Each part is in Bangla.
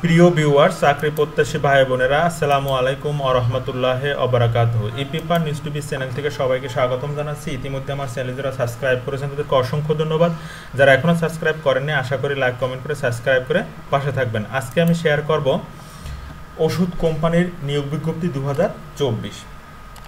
প্রিয় ভিউয়ার্স, চাকরি প্রত্যাশী ভাই বোনেরা, আসসালামু আলাইকুম ওয়া রাহমাতুল্লাহি ওয়া বারাকাতুহু। ইপিপার নিউজ টিভি চ্যানেল থেকে সবাইকে স্বাগতম জানাচ্ছি। ইতিমধ্যে আমার চ্যানেল যারা সাবস্ক্রাইব করেছেন তাদেরকে অসংখ্য ধন্যবাদ। যারা এখনো সাবস্ক্রাইব করেননি, আশা করি লাইক কমেন্ট করে সাবস্ক্রাইব করে পাশে থাকবেন। আজকে আমি শেয়ার করব ওষুধ কোম্পানির নিয়োগ বিজ্ঞপ্তি 2024।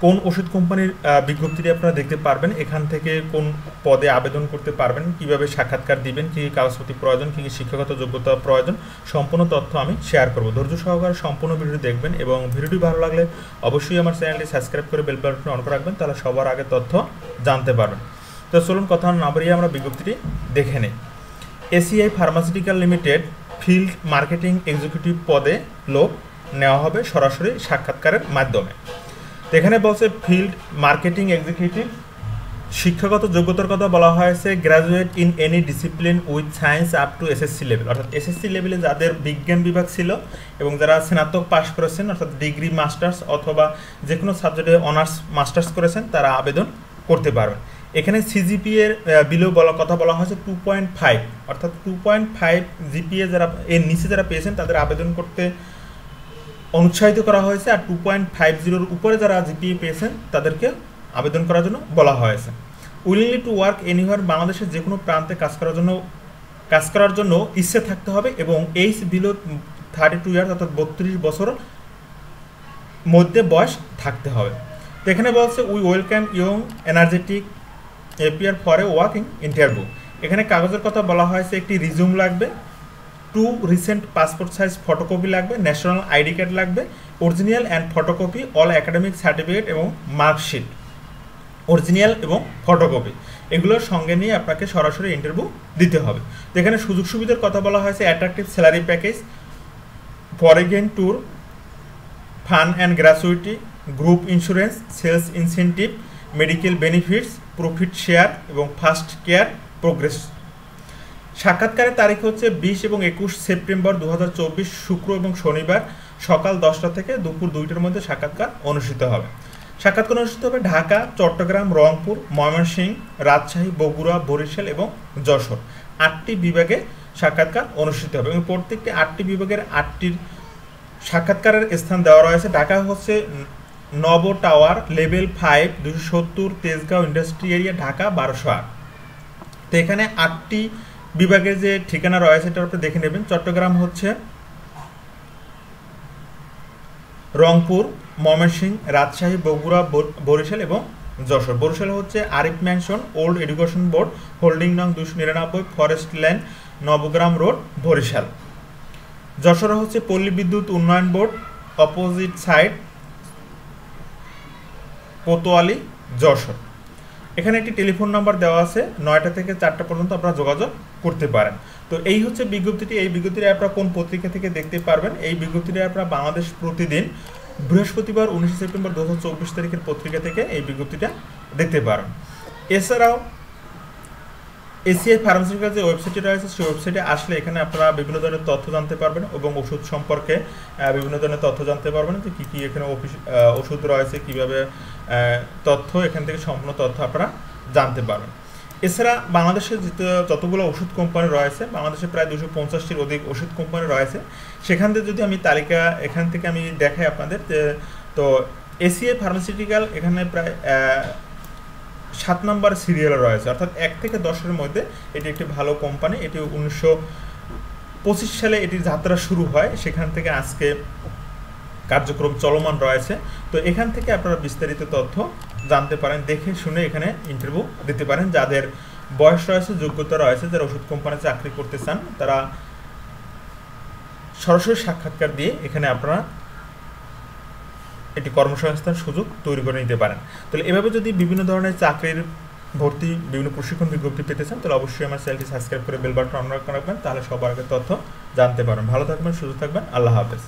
কোন ওষুধ কোম্পানির বিজ্ঞপ্তিটি আপনারা দেখতে পারবেন, এখান থেকে কোন পদে আবেদন করতে পারবেন, কিভাবে সাক্ষাৎকার দিবেন, কী কী কাগজপত্র প্রয়োজন, কী কী শিক্ষাগত যোগ্যতা প্রয়োজন, সম্পূর্ণ তথ্য আমি শেয়ার করব। ধৈর্য সহকারে সম্পূর্ণ ভিডিওটি দেখবেন এবং ভিডিওটি ভালো লাগলে অবশ্যই আমার চ্যানেলটি সাবস্ক্রাইব করে বেল বাটনটি অন করে রাখবেন, তাহলে সবার আগে তথ্য জানতে পারবেন। তো চলুন কথা না বাড়িয়ে আমরা বিজ্ঞপ্তিটি দেখে নিই। ACI pharmaceutical limited field marketing executive পদে লোক নেওয়া হবে সরাসরি সাক্ষাৎকারের মাধ্যমে। এখানে বলছে ফিল্ড মার্কেটিং এক্সিকিউটিভ, শিক্ষাগত যোগ্যতার কথা বলা হয়েছে graduate in any discipline with science up to SSC level, অর্থাৎ এসএসসি লেভেলে যাদের বিজ্ঞান বিভাগ ছিল এবং যারা স্নাতক পাশ করেছেন, অর্থাৎ ডিগ্রি মাস্টার্স অথবা যে কোনো সাবজেক্টে অনার্স মাস্টার্স করেছেন, তারা আবেদন করতে পারবেন। এখানে সিজিপিএর বিলো কথা বলা হয়েছে 2.5, অর্থাৎ 2.5 জিপিএ যারা এর নিচে যারা পেয়েছেন তাদের আবেদন করতে অনুৎসাহিত করা হয়েছে, আর 2.50 উপরে যারা জিপিএ পেয়েছেন তাদেরকে আবেদন করার জন্য বলা হয়েছে। উইলিংলি টু ওয়ার্ক এনিওয়ার, বাংলাদেশের যে কোনো প্রান্তে কাজ করার জন্য ইচ্ছে থাকতে হবে এবং এইজ বিলো 32 ইয়ার্স, অর্থাৎ 32 বছর মধ্যে বয়স থাকতে হবে। তো এখানে বলছে we welcome young energetic appear for a working interview. এখানে কাগজের কথা বলা হয়েছে একটি রিজিউম লাগবে, 2 রিসেন্ট পাসপোর্ট সাইজ ফটোকপি লাগবে, ন্যাশনাল আইডি কার্ড লাগবে, original and photocopy all academic certificate এবং মার্কশিট অরিজিনাল এবং ফটোকপি, এগুলোর সঙ্গে নিয়ে আপনাকে সরাসরি ইন্টারভিউ দিতে হবে। তো এখানে সুযোগ সুবিধার কথা বলা হয়েছে attractive salary package, foreign tour, fun and gratuity, group insurance, sales incentive, medical benefits, profit share এবং ফার্স্ট কেয়ার প্রোগ্রেস। সাক্ষাৎকারের তারিখ হচ্ছে 20 এবং 21 সেপ্টেম্বর 2024 শুক্র এবং শনিবার সকাল 10টা থেকে দুপুর 2টার মধ্যে সাক্ষাৎকার অনুষ্ঠিত হবে। সাক্ষাৎকার অনুষ্ঠিত হবে ঢাকা, চট্টগ্রাম, রংপুর, ময়মনসিংহ, রাজশাহী, বগুড়া, বরিশাল এবং যশোর। 8টি বিভাগে সাক্ষাৎকার অনুষ্ঠিত হবে এবং প্রত্যেকটি 8টি বিভাগের 8টির সাক্ষাৎকারের স্থান দেওয়া রয়েছে। ঢাকা হচ্ছে নব tower, level 5, 270, Tejgaon industry area, Dhaka 1208। তো এখানে 8টি বিভাগের যে ঠিকানা রয়েছে এটা আপনি দেখে নেবেন। চট্টগ্রাম হচ্ছে রংপুর, ময়মনসিংহ, রাজশাহী, বগুড়া, বরিশাল এবং যশোর। বরিশাল হচ্ছে Arif mansion, old education board, holding নং 299, forest land, Nabagram road, Barisal. Jessore হচ্ছে পল্লী বিদ্যুৎ উন্নয়ন board, opposite side, Kotwali, Jessore. এখানে একটি টেলিফোন নাম্বার দেওয়া আছে, 9টা থেকে 4টা পর্যন্ত আপনারা যোগাযোগ করতে পারেন। তো এই হচ্ছে বিজ্ঞপ্তিটি। এই বিজ্ঞপ্তিটি আপনারা কোন পত্রিকা থেকে দেখতে পারবেন, এই বিজ্ঞপ্তিটি আপনারা বাংলাদেশ প্রতিদিন বৃহস্পতিবার 19 সেপ্টেম্বর 2024 তারিখের পত্রিকা থেকে এই বিজ্ঞপ্তিটা দেখতে পারেন। এছাড়াও এসিআই ফার্মাসিউটিক্যাল যে ওয়েবসাইটটি রয়েছে সেই ওয়েবসাইটে আসলে এখানে আপনারা বিভিন্ন ধরনের তথ্য জানতে পারবেন এবং ওষুধ সম্পর্কে বিভিন্ন ধরনের তথ্য জানতে পারবেন, যে কী কী এখানে ওষুধ রয়েছে, কীভাবে তথ্য, এখান থেকে সম্পূর্ণ তথ্য আপনারা জানতে পারবেন। এছাড়া বাংলাদেশে যতগুলো ওষুধ কোম্পানি রয়েছে, বাংলাদেশে প্রায় 250টির অধিক ওষুধ কোম্পানি রয়েছে, সেখান থেকে যদি আমি তালিকা এখান থেকে আমি দেখাই আপনাদের, তো এসিআই ফার্মাসিউটিক্যাল এখানে প্রায় 7 নম্বর সিরিয়ালে রয়েছে, অর্থাৎ 1 থেকে 10-এর মধ্যে এটি একটি ভালো কোম্পানি। এটি 1925 সালে এটির যাত্রা শুরু হয়, সেখান থেকে আজকে কার্যক্রম চলমান রয়েছে। তো এখান থেকে আপনারা বিস্তারিত তথ্য জানতে পারেন, দেখে শুনে এখানে ইন্টারভিউ দিতে পারেন। যাদের বয়স রয়েছে, যোগ্যতা রয়েছে, যারা ওষুধ কোম্পানিতে চাকরি করতে চান, তারা সরাসরি সাক্ষাৎকার দিয়ে এখানে আপনারা একটি কর্মসংস্থান সুযোগ তৈরি করে নিতে পারেন। তাহলে এভাবে যদি বিভিন্ন ধরনের চাকরির ভর্তি, বিভিন্ন প্রশিক্ষণ বিজ্ঞপ্তি পেতে চান, তাহলে অবশ্যই আমার চ্যানেলটি সাবস্ক্রাইব করে বেল বাটন অন রাখবেন, তাহলে সবার আগে তথ্য জানতে পারেন। ভালো থাকবেন, সুস্থ থাকবেন, আল্লাহ হাফেজ।